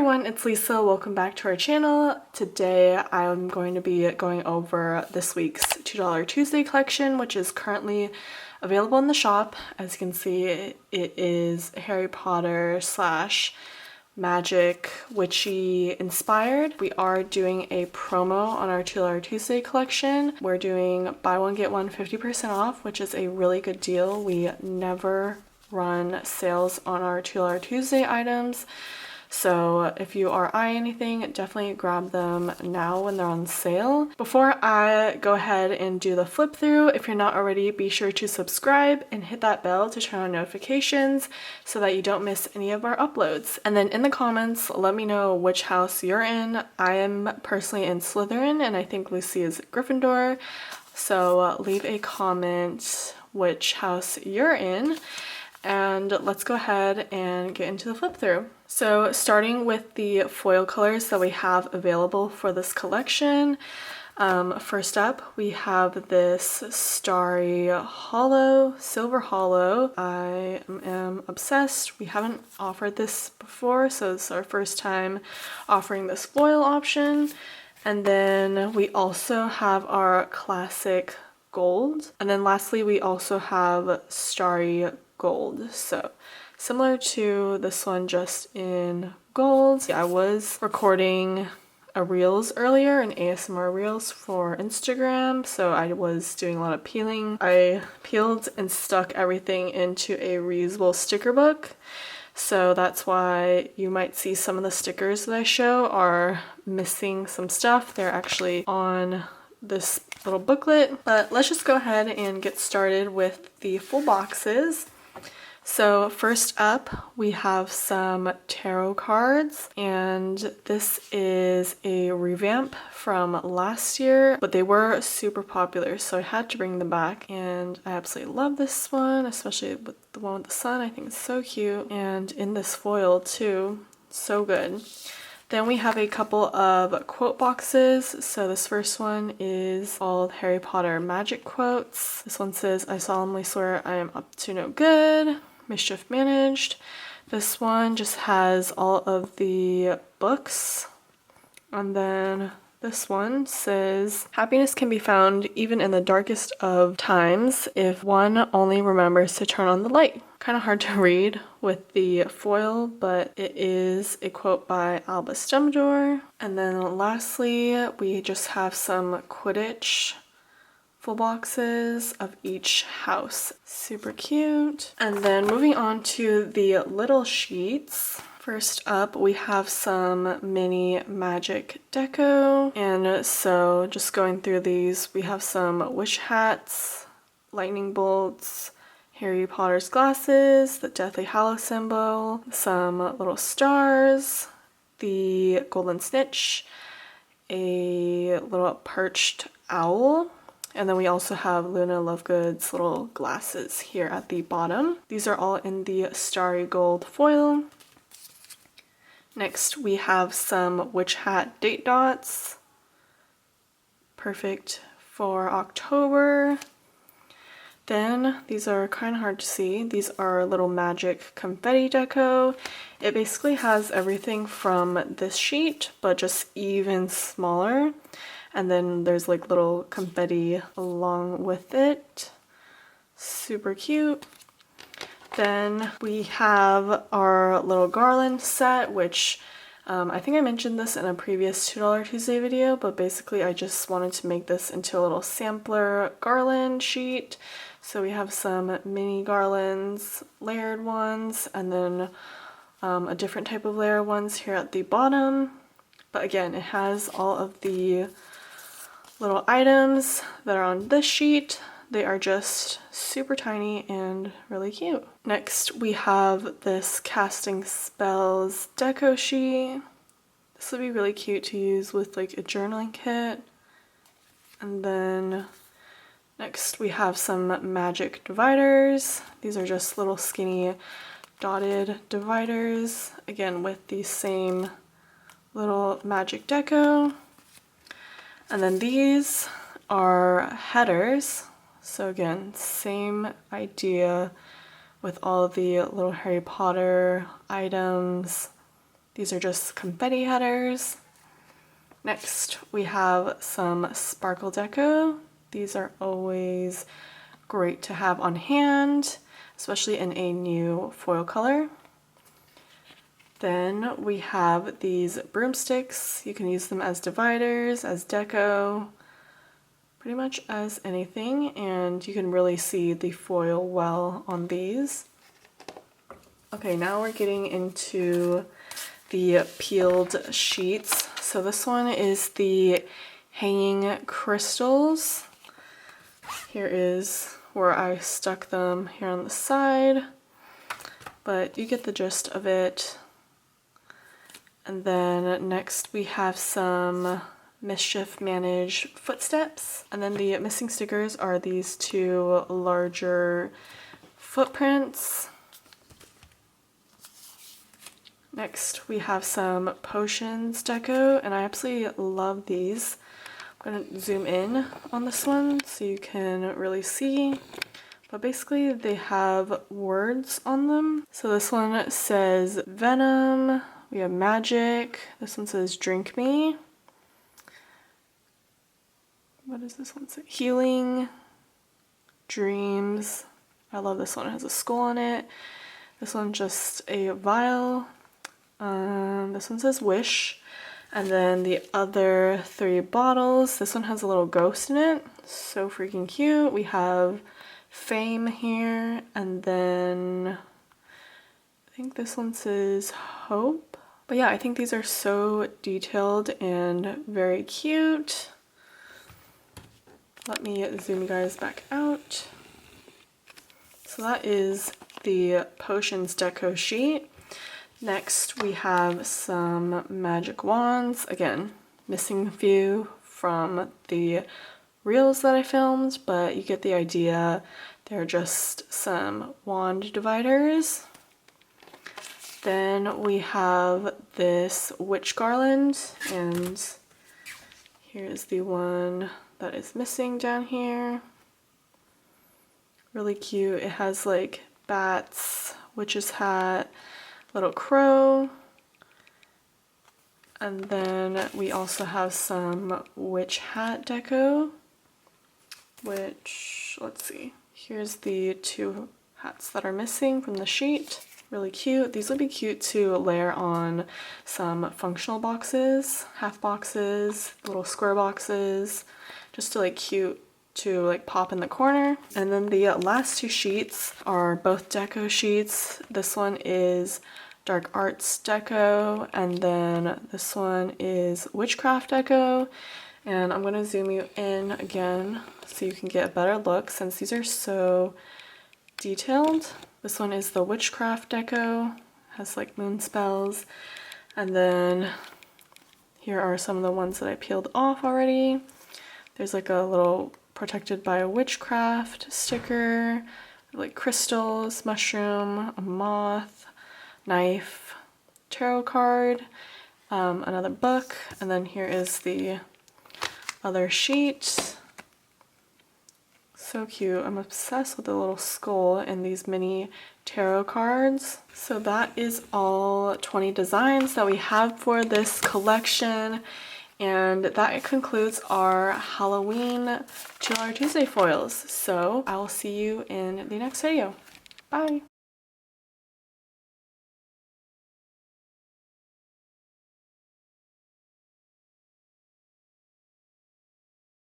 everyone, it's Lisa. Welcome back to our channel. Today I'm going to be going over this week's $2 Tuesday collection, which is currently available in the shop. As you can see, it is Harry Potter slash magic witchy inspired. We are doing a promo on our $2 Tuesday collection. We're doing buy one get one 50% off, which is a really good deal. We never run sales on our $2 Tuesday items. So if you are eyeing anything, definitely grab them now when they're on sale. Before I go ahead and do the flip through, if you're not already, be sure to subscribe and hit that bell to turn on notifications so that you don't miss any of our uploads. And then in the comments, let me know which house you're in. I am personally in Slytherin and I think Lucy is Gryffindor. So leave a comment which house you're in. And let's go ahead and get into the flip through. So starting with the foil colors that we have available for this collection. First up, we have this starry holo, silver holo. I am obsessed. We haven't offered this before, so it's our first time offering this foil option. And then we also have our classic gold. And then lastly, we also have starry gold. So similar to this one, just in gold. I was recording a reels earlier, an ASMR reels for Instagram, so I was doing a lot of peeling. I peeled and stuck everything into a reusable sticker book, so that's why you might see some of the stickers that I show are missing some stuff. They're actually on this little booklet. But let's just go ahead and get started with the full boxes. So first up, we have some tarot cards, and this is a revamp from last year, but they were super popular, so I had to bring them back, and I absolutely love this one, especially with the one with the sun. I think it's so cute, and in this foil too, so good. Then we have a couple of quote boxes. So this first one is all Harry Potter magic quotes. This one says, "I solemnly swear I am up to no good. Mischief managed." This one just has all of the books. And then this one says, "Happiness can be found even in the darkest of times if one only remembers to turn on the light." Kind of hard to read with the foil, but it is a quote by Albus Dumbledore. And then lastly, we just have some Quidditch full boxes of each house. Super cute. And then moving on to the little sheets. First up, we have some mini magic deco. And so just going through these, we have some wish hats, lightning bolts, Harry Potter's glasses, the Deathly Hallows symbol, some little stars, the golden snitch, a little perched owl, and then we also have Luna Lovegood's little glasses here at the bottom. These are all in the starry gold foil. Next, we have some witch hat date dots. Perfect for October. Then, these are kind of hard to see. These are little magic confetti deco. It basically has everything from this sheet, but just even smaller. And then there's like little confetti along with it. Super cute. Then we have our little garland set, which I think I mentioned this in a previous $2 Tuesday video, but basically I just wanted to make this into a little sampler garland sheet. So we have some mini garlands, layered ones, and then a different type of layer ones here at the bottom. But again, it has all of the little items that are on this sheet. They are just super tiny and really cute. Next, we have this casting spells deco sheet. This would be really cute to use with like a journaling kit. And then next we have some magic dividers. These are just little skinny dotted dividers, again with the same little magic deco. And then these are headers. So again, same idea with all of the little Harry Potter items. These are just confetti headers. Next, we have some sparkle deco. These are always great to have on hand, especially in a new foil color. Then we have these broomsticks. You can use them as dividers, as deco, pretty much as anything, and you can really see the foil well on these. Okay, now we're getting into the peeled sheets. So this one is the hanging crystals. Here is where I stuck them here on the side, but you get the gist of it. And then next we have some Mischief Managed footsteps. And then the missing stickers are these two larger footprints. Next we have some potions deco, and I absolutely love these. I'm going to zoom in on this one so you can really see. But basically they have words on them. So this one says venom. We have magic. This one says drink me. What does this one say? Healing. Dreams. I love this one. It has a skull on it. This one's just a vial. This one says wish. And then the other three bottles. This one has a little ghost in it. So freaking cute. We have fame here. And then I think this one says hope. But yeah, I think these are so detailed and very cute. Let me zoom you guys back out. So that is the potions deco sheet. Next we have some magic wands. Again, missing a few from the reels that I filmed, but you get the idea. They're just some wand dividers. Then we have this witch garland, and here's the one that is missing down here. Really cute. It has like bats, witch's hat, little crow, and then we also have some witch hat deco, which, let's see, here's the two hats that are missing from the sheet. Really cute. These would be cute to layer on some functional boxes, half boxes, little square boxes, just to like cute to like pop in the corner. And then the last two sheets are both deco sheets. This one is dark arts deco, and then this one is witchcraft deco. And I'm going to zoom you in again so you can get a better look since these are so detailed. This one is the witchcraft deco, has like moon spells, and then here are some of the ones that I peeled off already. There's like a little protected by a witchcraft sticker, like crystals, mushroom, a moth, knife, tarot card, another book, and then here is the other sheet. So cute. I'm obsessed with the little skull in these mini tarot cards. So that is all 20 designs that we have for this collection. And that concludes our Halloween $2 Tuesday foils. So I will see you in the next video. Bye!